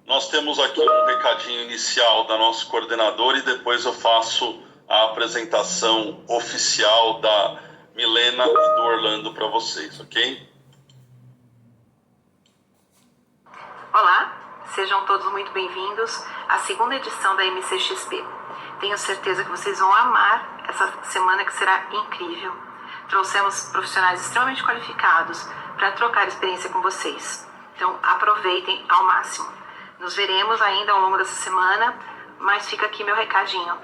Nós temos aqui um recadinho inicial da nossa coordenadora e depois eu faço a apresentação oficial da Milena e do Orlando para vocês, ok? Olá, sejam todos muito bem-vindos à segunda edição da MCXP. Tenho certeza que vocês vão amar essa semana, que será incrível. Trouxemos profissionais extremamente qualificados para trocar experiência com vocês. Então aproveitem ao máximo. Nos veremos ainda ao longo dessa semana, mas fica aqui meu recadinho.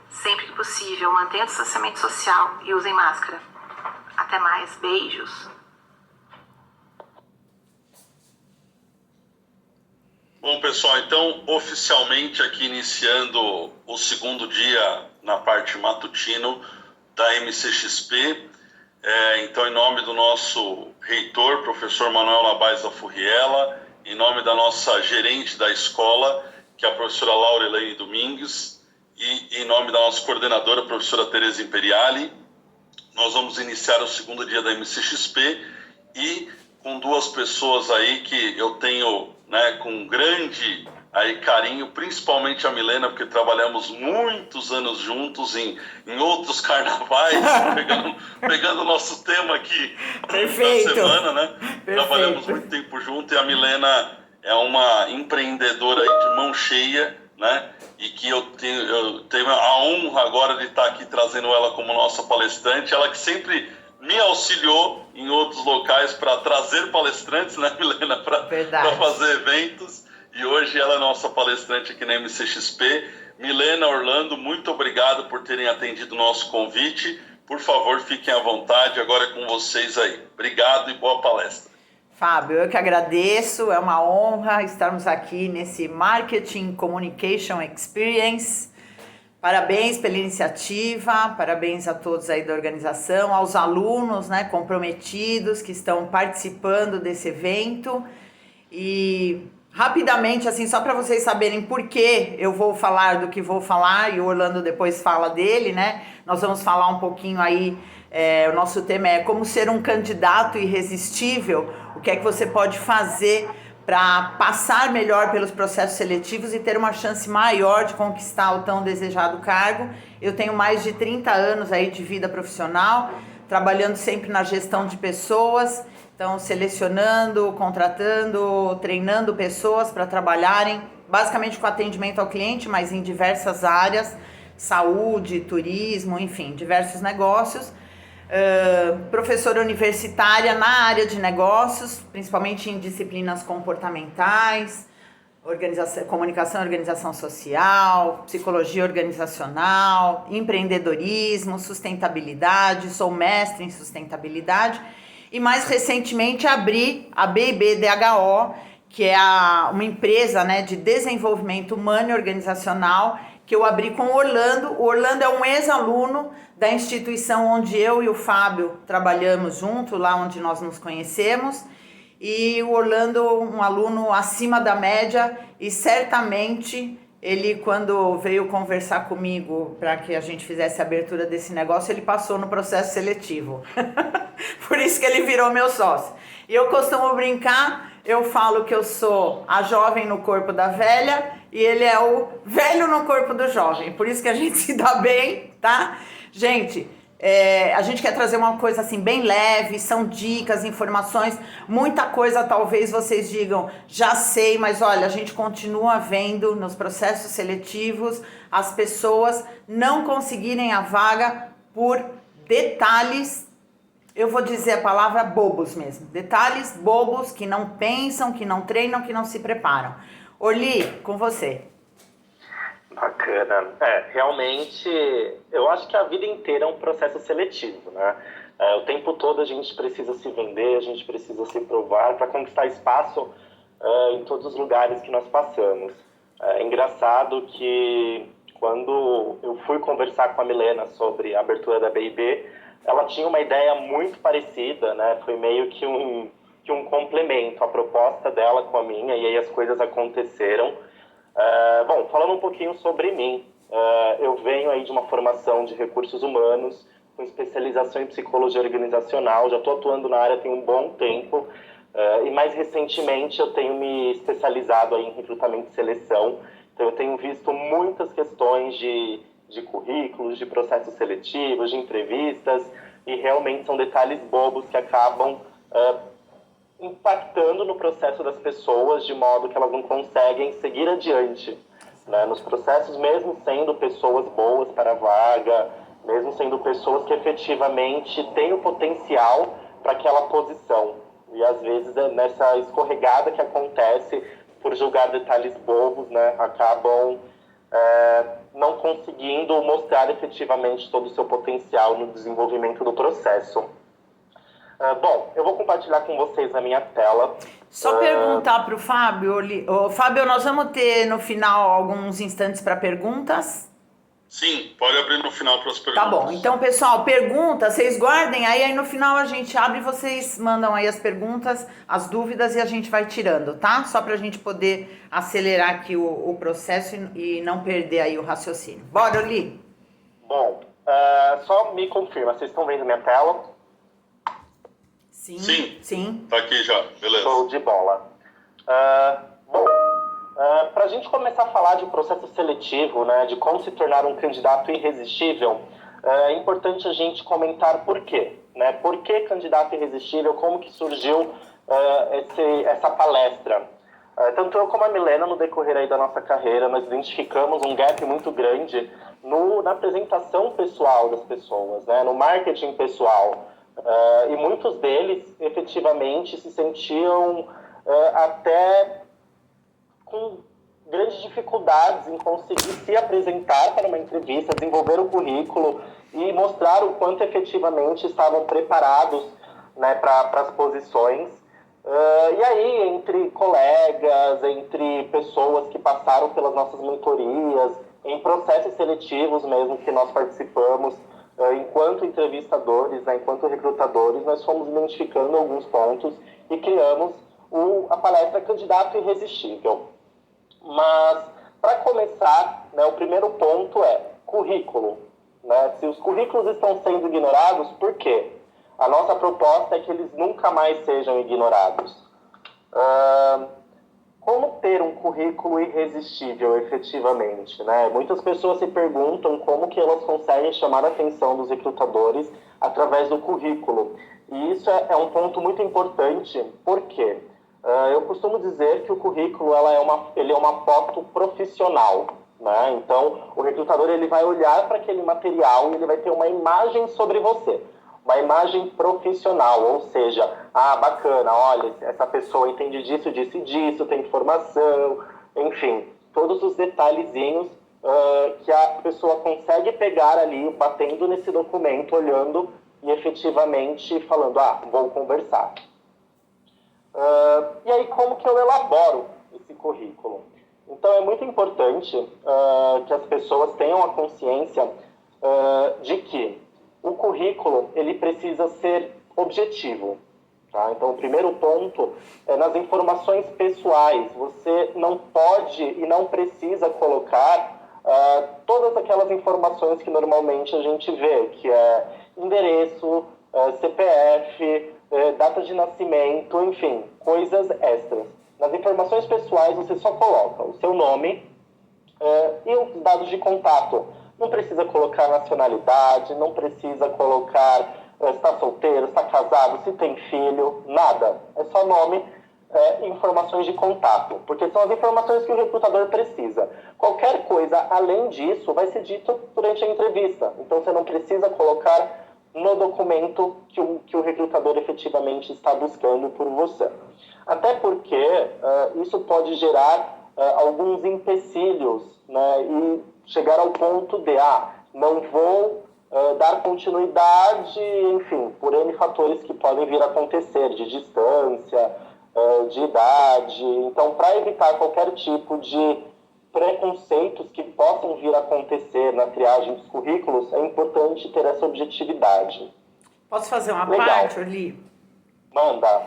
Sempre que possível, mantenham o distanciamento social e usem máscara. Até mais, beijos! Bom, pessoal, então, oficialmente aqui iniciando o segundo dia na parte matutino da MCXP. Então, em nome do nosso reitor, professor Manuel Labais da Furriela, em nome da nossa gerente da escola, que é a professora Laurelane Domingues, e em nome da nossa coordenadora, a professora Tereza Imperiali, nós vamos iniciar o segundo dia da MCXP e com duas pessoas aí que eu tenho, né, com grande carinho, principalmente a Milena, porque trabalhamos muitos anos juntos em outros carnavais, pegando o nosso tema aqui Perfeito. da semana, né? Perfeito. Trabalhamos muito tempo junto e a Milena é uma empreendedora aí de mão cheia, né? E que eu tenho a honra agora de estar aqui trazendo ela como nossa palestrante, ela que sempre me auxiliou em outros locais para trazer palestrantes, né, Milena, para fazer eventos, e hoje ela é nossa palestrante aqui na MCXP. Milena, Orlando, muito obrigado por terem atendido o nosso convite. Por favor, fiquem à vontade, agora é com vocês aí. Obrigado e boa palestra. Fábio, eu que agradeço, é uma honra estarmos aqui nesse Marketing Communication Experience. Parabéns pela iniciativa, parabéns a todos aí da organização, aos alunos, né, comprometidos que estão participando desse evento. E rapidamente, assim, só para vocês saberem por que eu vou falar do que vou falar, e o Orlando depois fala dele, né? Nós vamos falar um pouquinho aí, o nosso tema é como ser um candidato irresistível, o que é que você pode fazer para passar melhor pelos processos seletivos e ter uma chance maior de conquistar o tão desejado cargo. Eu tenho mais de 30 anos aí de vida profissional, trabalhando sempre na gestão de pessoas, então selecionando, contratando, treinando pessoas para trabalharem basicamente com atendimento ao cliente, mas em diversas áreas, saúde, turismo, enfim, diversos negócios. Professora universitária na área de negócios, principalmente em disciplinas comportamentais, comunicação e organização social, psicologia organizacional, empreendedorismo, sustentabilidade, sou mestre em sustentabilidade e mais recentemente abri a BIBDHO, que é uma empresa, né, de desenvolvimento humano e organizacional que eu abri com o Orlando. O Orlando é um ex-aluno da instituição onde eu e o Fábio trabalhamos junto, lá onde nós nos conhecemos. E o Orlando, um aluno acima da média, e certamente ele, quando veio conversar comigo para que a gente fizesse a abertura desse negócio, ele passou no processo seletivo. Por isso que ele virou meu sócio. E eu costumo brincar, eu falo que eu sou a jovem no corpo da velha e ele é o velho no corpo do jovem. Por isso que a gente se dá bem, tá? Gente, a gente quer trazer uma coisa assim bem leve, são dicas, informações, muita coisa talvez vocês digam, já sei, mas olha, a gente continua vendo nos processos seletivos as pessoas não conseguirem a vaga por detalhes, eu vou dizer a palavra bobos mesmo, detalhes bobos que não pensam, que não treinam, que não se preparam. Orli, com você. Bacana. Realmente, eu acho que a vida inteira é um processo seletivo, né? O tempo todo a gente precisa se vender, a gente precisa se provar para conquistar espaço em todos os lugares que nós passamos. É engraçado que quando eu fui conversar com a Milena sobre a abertura da BIB, ela tinha uma ideia muito parecida, né? Foi meio que um complemento, a proposta dela com a minha, e aí as coisas aconteceram. Bom, falando um pouquinho sobre mim, eu venho aí de uma formação de recursos humanos, com especialização em psicologia organizacional, já estou atuando na área tem um bom tempo, E mais recentemente eu tenho me especializado aí em recrutamento e seleção. Então eu tenho visto muitas questões de currículos, de processos seletivos, de entrevistas, e realmente são detalhes bobos que acabam impactando no processo das pessoas de modo que elas não conseguem seguir adiante, né, nos processos, mesmo sendo pessoas boas para a vaga, mesmo sendo pessoas que efetivamente têm o potencial para aquela posição. E às vezes nessa escorregada que acontece por julgar detalhes bobos, né, acabam não conseguindo mostrar efetivamente todo o seu potencial no desenvolvimento do processo. Bom, eu vou compartilhar com vocês a minha tela. Só perguntar para o Fábio. Fábio, nós vamos ter no final alguns instantes para perguntas? Sim, pode abrir no final para as perguntas. Tá bom, então pessoal, pergunta, vocês guardem aí no final a gente abre e vocês mandam aí as perguntas, as dúvidas e a gente vai tirando, tá? Só para a gente poder acelerar aqui o processo e não perder aí o raciocínio. Bora, Oli? Bom, só me confirma, vocês estão vendo minha tela? Sim. Tá aqui já, beleza. Show de bola. Bom, para a gente começar a falar de processo seletivo, né, de como se tornar um candidato irresistível, é importante a gente comentar por quê. Né? Por que candidato irresistível? Como que surgiu essa palestra? Tanto eu como a Milena, no decorrer aí da nossa carreira, nós identificamos um gap muito grande na apresentação pessoal das pessoas, né, no marketing pessoal. E muitos deles efetivamente se sentiam até com grandes dificuldades em conseguir se apresentar para uma entrevista, desenvolver o currículo e mostrar o quanto efetivamente estavam preparados, né, para as posições. E aí, entre colegas, entre pessoas que passaram pelas nossas mentorias, em processos seletivos mesmo que nós participamos, enquanto entrevistadores, né, enquanto recrutadores, nós fomos identificando alguns pontos e criamos a palestra Candidato Irresistível. Mas, para começar, né, o primeiro ponto é currículo. Né? Se os currículos estão sendo ignorados, por quê? A nossa proposta é que eles nunca mais sejam ignorados. Como ter um currículo irresistível, efetivamente? Né? Muitas pessoas se perguntam como que elas conseguem chamar a atenção dos recrutadores através do currículo. E isso é um ponto muito importante, por quê? Eu costumo dizer que o currículo ele é uma foto profissional. Né? Então, o recrutador ele vai olhar para aquele material e ele vai ter uma imagem sobre você. Uma imagem profissional, ou seja, bacana, olha, essa pessoa entende disso, disso e disso, tem informação, enfim, todos os detalhezinhos que a pessoa consegue pegar ali, batendo nesse documento, olhando e efetivamente falando, vou conversar. E aí, como que eu elaboro esse currículo? Então, é muito importante que as pessoas tenham a consciência de que o currículo ele precisa ser objetivo. Tá? Então, o primeiro ponto é nas informações pessoais. Você não pode e não precisa colocar todas aquelas informações que normalmente a gente vê, que é endereço, CPF, data de nascimento, enfim, coisas extras. Nas informações pessoais, você só coloca o seu nome e os dados de contato. Não precisa colocar nacionalidade, não precisa colocar se está solteiro, se está casado, se tem filho, nada. É só nome e informações de contato, porque são as informações que o recrutador precisa. Qualquer coisa além disso vai ser dito durante a entrevista. Então, você não precisa colocar no documento que o recrutador efetivamente está buscando por você. Até porque isso pode gerar alguns empecilhos, né, e chegar ao ponto de, não vou dar continuidade, enfim, por N fatores que podem vir a acontecer, de distância, de idade. Então, para evitar qualquer tipo de preconceitos que possam vir a acontecer na triagem dos currículos, é importante ter essa objetividade. Posso fazer uma parte, Oli? Manda.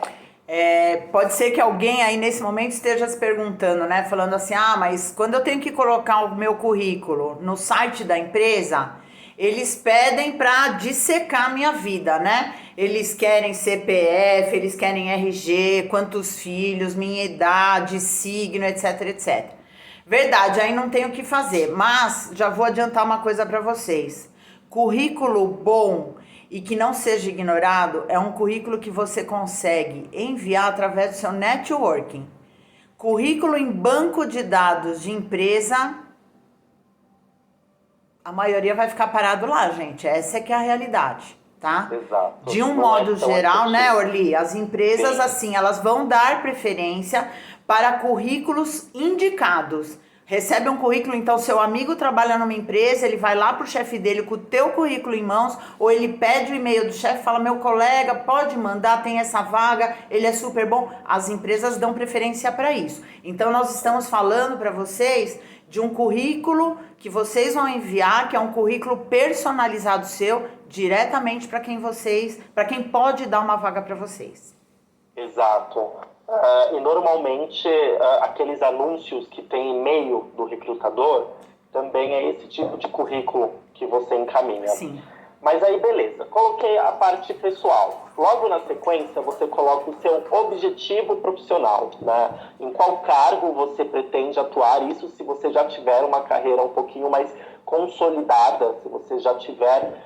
Pode ser que alguém aí nesse momento esteja se perguntando, né? Falando assim, mas quando eu tenho que colocar o meu currículo no site da empresa, eles pedem para dissecar a minha vida, né? Eles querem CPF, eles querem RG, quantos filhos, minha idade, signo, etc, etc. Verdade, aí não tem o que fazer, mas já vou adiantar uma coisa para vocês. Currículo bom e que não seja ignorado é um currículo que você consegue enviar através do seu networking. Currículo em banco de dados de empresa, a maioria vai ficar parado lá, gente. Essa é que é a realidade, tá? Exato. De um modo geral, né, Orly? As empresas, Sim. assim, elas vão dar preferência para currículos indicados. Recebe um currículo, então seu amigo trabalha numa empresa, ele vai lá pro chefe dele com o teu currículo em mãos, ou ele pede o e-mail do chefe, fala, meu colega, pode mandar, tem essa vaga, ele é super bom. As empresas dão preferência para isso. Então nós estamos falando para vocês de um currículo que vocês vão enviar, que é um currículo personalizado seu, diretamente para quem pode dar uma vaga para vocês. Exato. E normalmente aqueles anúncios que tem e-mail do recrutador também é esse tipo de currículo que você encaminha. Sim. Mas aí beleza, coloquei a parte pessoal. Logo na sequência você coloca o seu objetivo profissional, né? Em qual cargo você pretende atuar, isso se você já tiver uma carreira um pouquinho mais consolidada, se você já tiver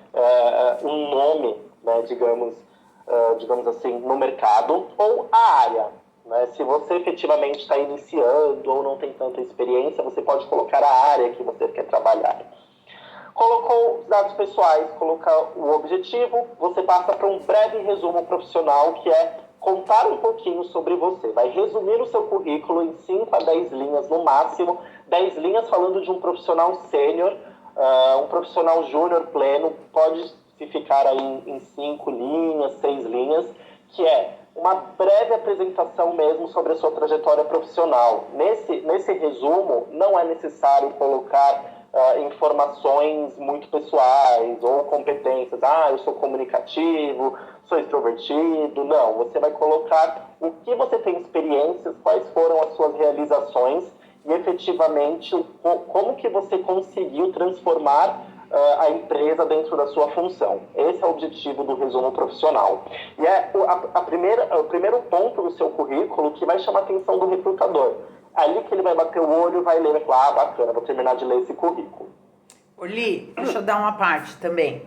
um nome, né, digamos assim, no mercado, ou a área. Né? Se você efetivamente está iniciando ou não tem tanta experiência, você pode colocar a área que você quer trabalhar. Colocou os dados pessoais, colocar o objetivo, você passa para um breve resumo profissional, que é contar um pouquinho sobre você. Vai resumir o seu currículo em 5 a 10 linhas no máximo, 10 linhas falando de um profissional sênior, um profissional júnior pleno, pode se ficar aí em 5 linhas, 6 linhas, que é uma breve apresentação mesmo sobre a sua trajetória profissional. Nesse resumo, não é necessário colocar informações muito pessoais ou competências. Eu sou comunicativo, sou extrovertido. Não, você vai colocar o que você tem experiências, quais foram as suas realizações e efetivamente como que você conseguiu transformar a empresa dentro da sua função. Esse é o objetivo do resumo profissional. E é o primeiro ponto do seu currículo que vai chamar a atenção do recrutador. Ali que ele vai bater o olho, vai ler e vai falar, bacana, vou terminar de ler esse currículo. Orly, deixa eu dar uma parte também.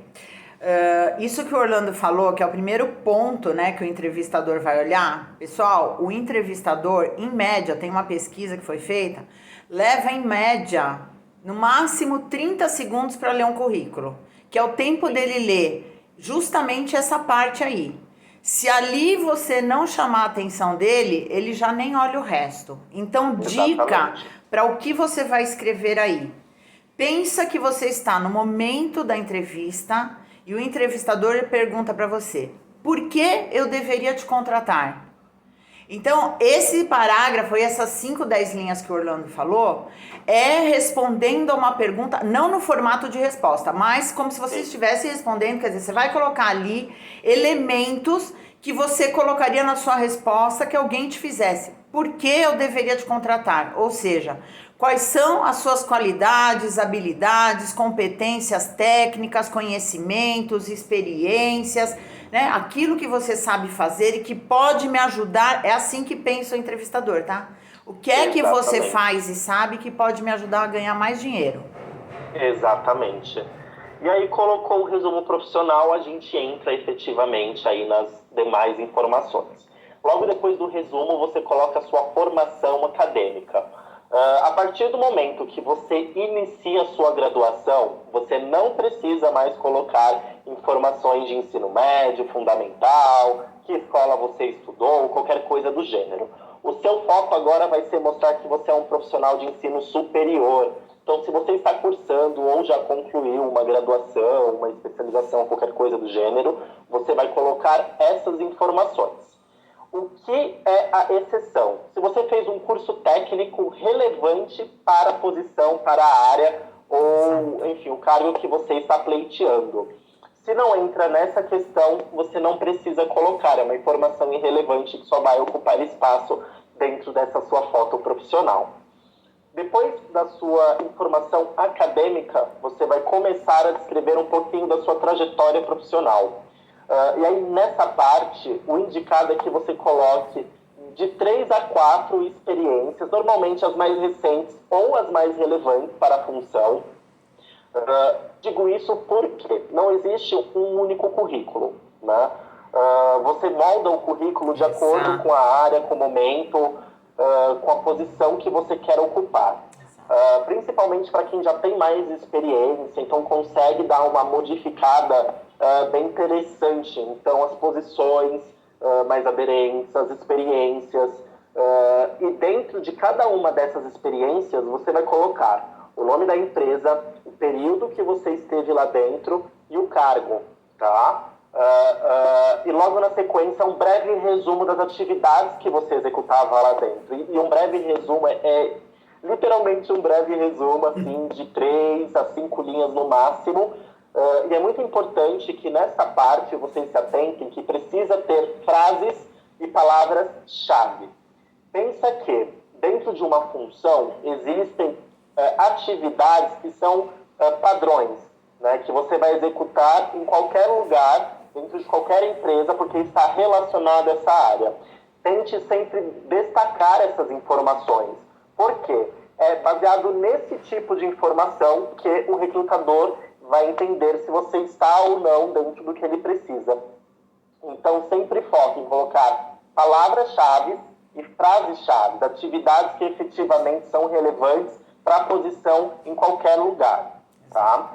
Isso que o Orlando falou, que é o primeiro ponto, né, que o entrevistador vai olhar. Pessoal, o entrevistador, em média, tem uma pesquisa que foi feita, leva em média, no máximo 30 segundos para ler um currículo, que é o tempo dele ler justamente essa parte aí. Se ali você não chamar a atenção dele, ele já nem olha o resto. Então, dica para o que você vai escrever aí. Pensa que você está no momento da entrevista e o entrevistador pergunta para você: por que eu deveria te contratar? Então, esse parágrafo e essas 5, 10 linhas que o Orlando falou, é respondendo a uma pergunta, não no formato de resposta, mas como se você estivesse respondendo, quer dizer, você vai colocar ali elementos que você colocaria na sua resposta que alguém te fizesse. Por que eu deveria te contratar? Ou seja, quais são as suas qualidades, habilidades, competências técnicas, conhecimentos, experiências, né? Aquilo que você sabe fazer e que pode me ajudar. É assim que pensa o entrevistador, tá? O que é que você faz e sabe que pode me ajudar a ganhar mais dinheiro? Exatamente. E aí colocou o resumo profissional, a gente entra efetivamente aí nas demais informações. Logo depois do resumo, você coloca a sua formação acadêmica. A partir do momento que você inicia a sua graduação, você não precisa mais colocar informações de ensino médio, fundamental, que escola você estudou, qualquer coisa do gênero. O seu foco agora vai ser mostrar que você é um profissional de ensino superior. Então, se você está cursando ou já concluiu uma graduação, uma especialização, qualquer coisa do gênero, você vai colocar essas informações. O que é a exceção? Se você fez um curso técnico relevante para a posição, para a área, ou, enfim, o cargo que você está pleiteando. Se não entra nessa questão, você não precisa colocar. É uma informação irrelevante que só vai ocupar espaço dentro dessa sua foto profissional. Depois da sua informação acadêmica, você vai começar a descrever um pouquinho da sua trajetória profissional. E aí, nessa parte, o indicado é que você coloque de 3 a 4 experiências, normalmente as mais recentes ou as mais relevantes para a função. Digo isso porque não existe um único currículo, né? Você molda o currículo de acordo com a área, com o momento, com a posição que você quer ocupar. Principalmente para quem já tem mais experiência, então consegue dar uma modificada bem interessante. Então, as posições mais aderentes, as experiências. E dentro de cada uma dessas experiências, você vai colocar o nome da empresa, o período que você esteve lá dentro e o cargo, tá? E logo na sequência, um breve resumo das atividades que você executava lá dentro. E um breve resumo é literalmente um breve resumo, assim, de 3 a 5 linhas no máximo. E é muito importante que nessa parte vocês se atentem que precisa ter frases e palavras-chave. Pensa que dentro de uma função existem atividades que são padrões, né, que você vai executar em qualquer lugar, dentro de qualquer empresa, porque está relacionado a essa área. Tente sempre destacar essas informações. Por quê? É baseado nesse tipo de informação que o recrutador vai entender se você está ou não dentro do que ele precisa. Então, sempre foque em colocar palavras-chave e frases-chave, atividades que efetivamente são relevantes para a posição em qualquer lugar, tá?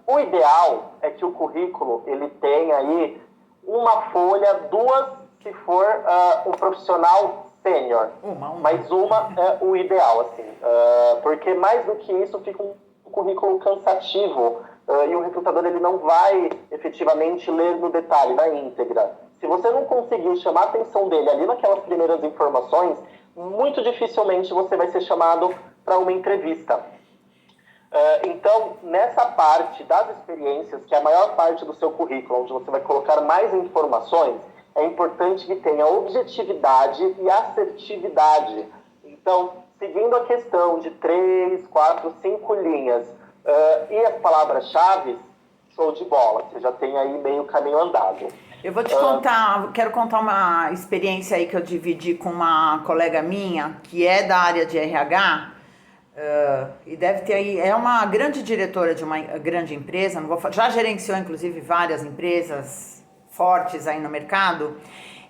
O ideal é que o currículo ele tenha aí uma folha, 2 se for um profissional sênior, mas uma é o ideal, assim, porque mais do que isso fica um currículo cansativo e o recrutador ele não vai efetivamente ler no detalhe, na íntegra. Se você não conseguir chamar a atenção dele ali naquelas primeiras informações, muito dificilmente você vai ser chamado para uma entrevista. Então, nessa parte das experiências, que é a maior parte do seu currículo, onde você vai colocar mais informações, é importante que tenha objetividade e assertividade. Então, seguindo a questão de 3, 4, 5 linhas e as palavras-chave, show de bola, você já tem aí meio caminho andado. Eu vou te contar, quero contar uma experiência aí que eu dividi com uma colega minha, que é da área de RH, e deve ter aí, é uma grande diretora de uma grande empresa, já gerenciou inclusive várias empresas fortes aí no mercado,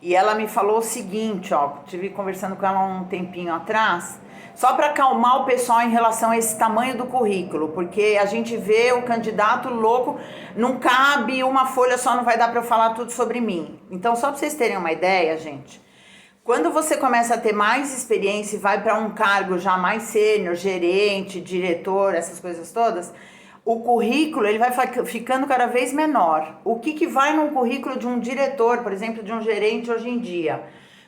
e ela me falou o seguinte, estive conversando com ela um tempinho atrás, só para acalmar o pessoal em relação a esse tamanho do currículo, porque a gente vê o candidato louco, não cabe uma folha só, não vai dar para eu falar tudo sobre mim. Então, só para vocês terem uma ideia, gente, quando você começa a ter mais experiência e vai para um cargo já mais sênior, gerente, diretor, essas coisas todas, o currículo ele vai ficando cada vez menor. O que vai num currículo de um diretor, por exemplo, de um gerente hoje em dia?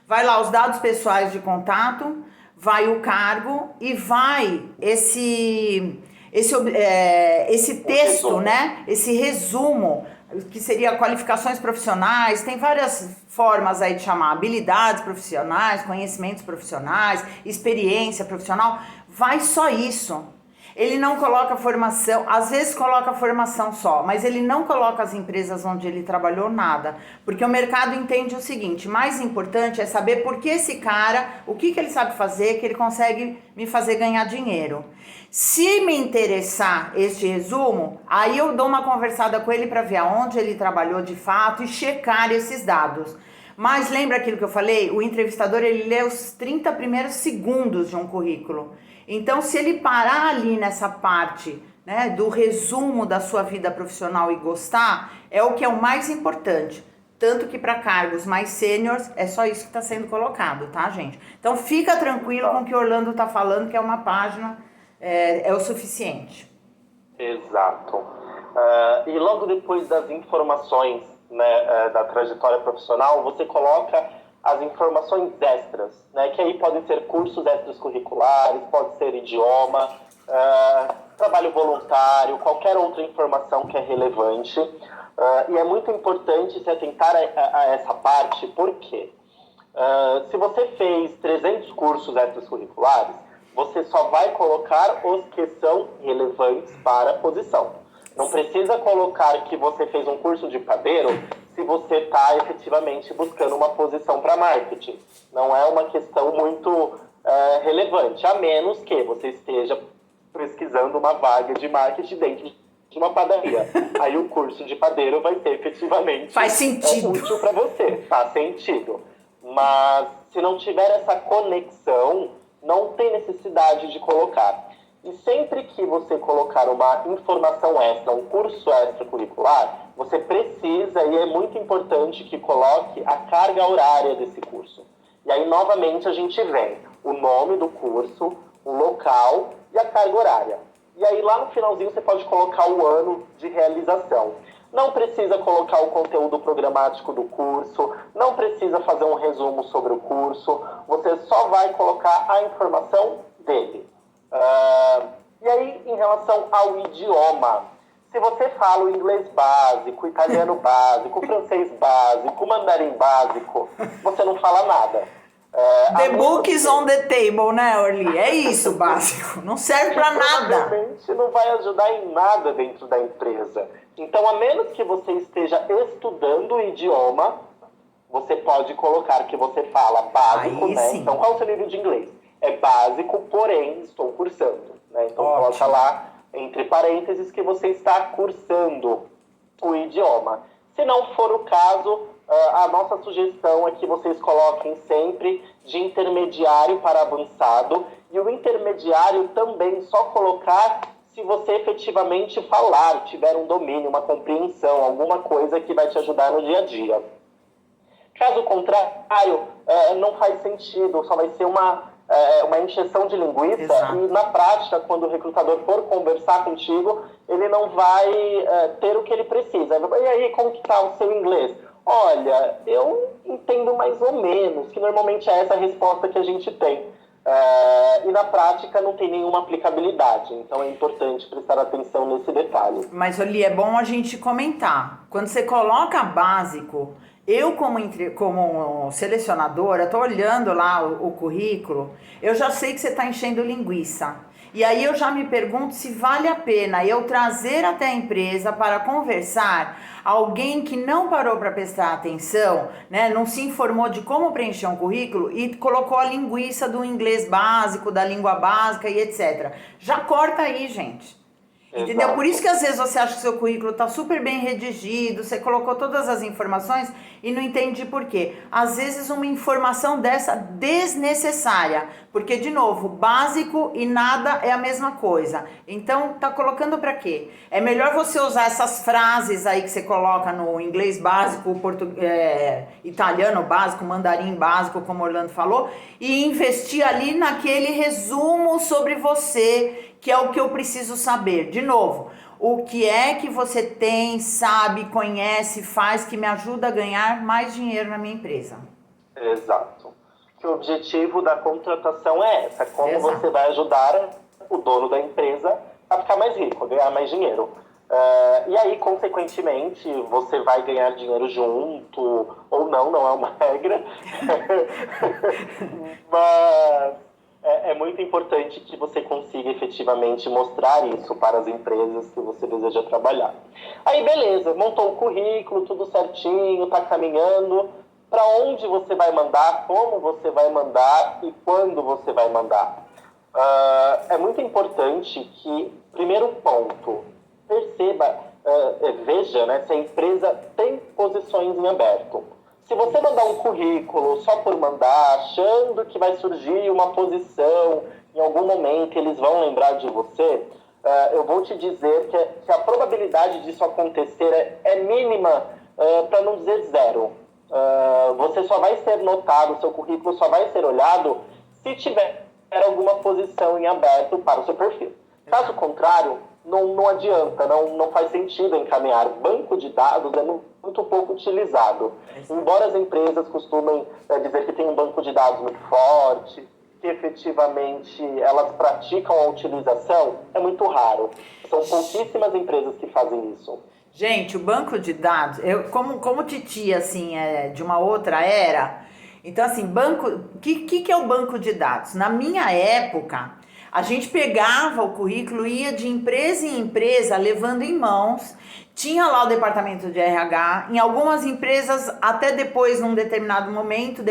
Vai lá os dados pessoais de contato, vai o cargo e vai esse texto, né? Esse resumo, que seria qualificações profissionais, tem várias formas aí de chamar, habilidades profissionais, conhecimentos profissionais, experiência profissional, vai só isso. Ele não coloca formação, às vezes coloca formação só, mas ele não coloca as empresas onde ele trabalhou nada, porque o mercado entende o seguinte, mais importante é saber por que esse cara, o que ele sabe fazer, que ele consegue me fazer ganhar dinheiro. Se me interessar este resumo, aí eu dou uma conversada com ele para ver aonde ele trabalhou de fato e checar esses dados. Mas lembra aquilo que eu falei? O entrevistador ele lê os 30 primeiros segundos de um currículo. Então, se ele parar ali nessa parte, né, do resumo da sua vida profissional e gostar, é o que é o mais importante. Tanto que para cargos mais sêniores, é só isso que está sendo colocado, tá, gente? Então, fica tranquilo com o que o Orlando está falando, que é uma página, é o suficiente. Exato. E logo depois das informações, né, da trajetória profissional, você coloca as informações extras, né, que aí podem ser cursos extras curriculares, pode ser idioma, trabalho voluntário, qualquer outra informação que é relevante. E é muito importante se atentar a essa parte, porque se você fez 300 cursos extras curriculares, você só vai colocar os que são relevantes para a posição. Não precisa colocar que você fez um curso de padeiro se você está efetivamente buscando uma posição para marketing. Não é uma questão muito relevante, a menos que você esteja pesquisando uma vaga de marketing dentro de uma padaria. Aí o curso de padeiro vai ser efetivamente faz sentido. Útil para você, faz sentido. Mas se não tiver essa conexão, não tem necessidade de colocar. E sempre que você colocar uma informação extra, um curso extracurricular, você precisa, e é muito importante que coloque a carga horária desse curso. E aí, novamente, a gente vem o nome do curso, o local e a carga horária. E aí, lá no finalzinho, você pode colocar o ano de realização. Não precisa colocar o conteúdo programático do curso, não precisa fazer um resumo sobre o curso, você só vai colocar a informação dele. E aí, em relação ao idioma, se você fala o inglês básico, o italiano básico, o francês básico, o mandarim básico, você não fala nada. The book is on the table, né, Orly? É isso, básico. Não serve para nada. Provavelmente não vai ajudar em nada dentro da empresa. Então, a menos que você esteja estudando o idioma, você pode colocar que você fala básico, aí, né? sim. Então, qual é o seu nível de inglês? É básico, porém estou cursando, né? Então, ótimo. coloca lá, entre parênteses, que você está cursando o idioma. Se não for o caso, a nossa sugestão é que vocês coloquem sempre de intermediário para avançado, e o intermediário também só colocar se você efetivamente falar, tiver um domínio, uma compreensão, alguma coisa que vai te ajudar no dia a dia. Caso contrário, não faz sentido, só vai ser uma encheção de linguiça. Exato. E na prática, quando o recrutador for conversar contigo, ele não vai ter o que ele precisa. E aí, como que está o seu inglês? Olha, eu entendo mais ou menos, que normalmente é essa a resposta que a gente tem. E na prática não tem nenhuma aplicabilidade, então é importante prestar atenção nesse detalhe. Mas, Oli, é bom a gente comentar. Quando você coloca básico, eu como selecionadora, tô olhando lá o currículo, eu já sei que você está enchendo linguiça. E aí eu já me pergunto se vale a pena eu trazer até a empresa para conversar alguém que não parou para prestar atenção, né, não se informou de como preencher um currículo e colocou a linguiça do inglês básico, da língua básica e etc. Já corta aí, gente. Entendeu? Exato. Por isso que às vezes você acha que seu currículo está super bem redigido, você colocou todas as informações e não entende por quê. Às vezes uma informação dessa desnecessária, porque de novo, básico e nada é a mesma coisa. Então tá colocando para quê? É melhor você usar essas frases aí que você coloca no inglês básico, italiano básico, mandarim básico, como o Orlando falou, e investir ali naquele resumo sobre você, que é o que eu preciso saber. De novo, o que é que você tem, sabe, conhece, faz que me ajuda a ganhar mais dinheiro na minha empresa. Exato. Que o objetivo da contratação é essa, como Exato. você vai ajudar o dono da empresa a ficar mais rico, a ganhar mais dinheiro. E aí, consequentemente, você vai ganhar dinheiro junto, ou não é uma regra. Mas é muito importante que você consiga efetivamente mostrar isso para as empresas que você deseja trabalhar. Aí, beleza, montou o currículo, tudo certinho, está caminhando. Para onde você vai mandar, como você vai mandar e quando você vai mandar. É muito importante que, primeiro ponto, perceba, veja, né, se a empresa tem posições em aberto. Se você mandar um currículo só por mandar, achando que vai surgir uma posição, em algum momento eles vão lembrar de você, eu vou te dizer que a probabilidade disso acontecer é mínima, para não dizer zero. Você só vai ser notado, o seu currículo só vai ser olhado se tiver alguma posição em aberto para o seu perfil. Caso contrário, não adianta, não faz sentido encaminhar. Banco de dados é muito pouco utilizado. Embora as empresas costumem dizer que tem um banco de dados muito forte, que efetivamente elas praticam a utilização, é muito raro. São pouquíssimas empresas que fazem isso. Gente, o banco de dados, eu como titia, assim, de uma outra era, então, assim, o que é o banco de dados? Na minha época, A gente pegava o currículo, ia de empresa em empresa, levando em mãos. Tinha lá o departamento de RH, em algumas empresas até depois, num determinado momento,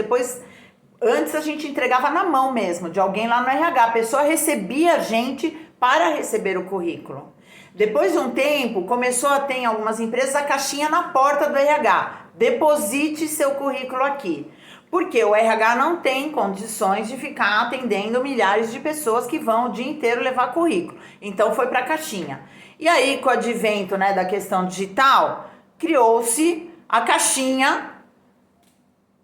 antes a gente entregava na mão mesmo, de alguém lá no RH. A pessoa recebia a gente para receber o currículo. Depois de um tempo, começou a ter em algumas empresas a caixinha na porta do RH. Deposite seu currículo aqui. Porque o RH não tem condições de ficar atendendo milhares de pessoas que vão o dia inteiro levar currículo. Então foi para a caixinha. E aí, com o advento, né, da questão digital, criou-se a caixinha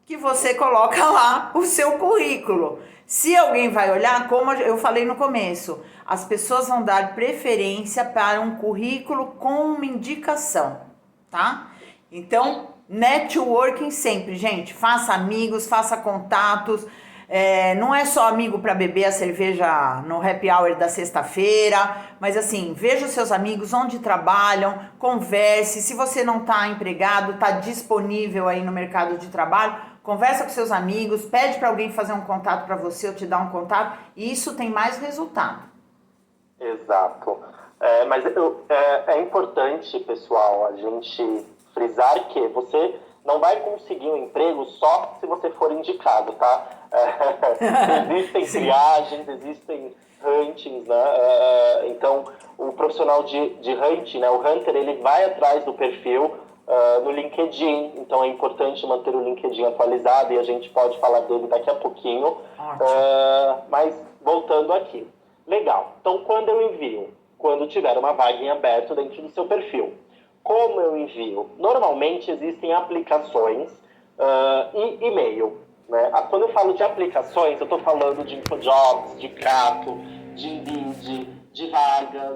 que você coloca lá o seu currículo. Se alguém vai olhar, como eu falei no começo, as pessoas vão dar preferência para um currículo com uma indicação, tá? Então, networking sempre, gente. Faça amigos, faça contatos. Não é só amigo para beber a cerveja no happy hour da sexta-feira, mas assim, veja os seus amigos onde trabalham, converse. Se você não está empregado, está disponível aí no mercado de trabalho, conversa com seus amigos, pede para alguém fazer um contato para você ou te dar um contato, e isso tem mais resultado. Exato. Mas é importante, pessoal, a gente frisar que você não vai conseguir um emprego só se você for indicado, tá? Existem triagens, existem huntings, né? Então, o profissional de hunting, né? O hunter, ele vai atrás do perfil no LinkedIn. Então, é importante manter o LinkedIn atualizado e a gente pode falar dele daqui a pouquinho. Mas, voltando aqui. Legal. Então, quando tiver uma vaga em aberto dentro do seu perfil. Como eu envio? Normalmente existem aplicações e e-mail. Né? Quando eu falo de aplicações, eu estou falando de InfoJobs, de Crato, de Indeed, de vagas.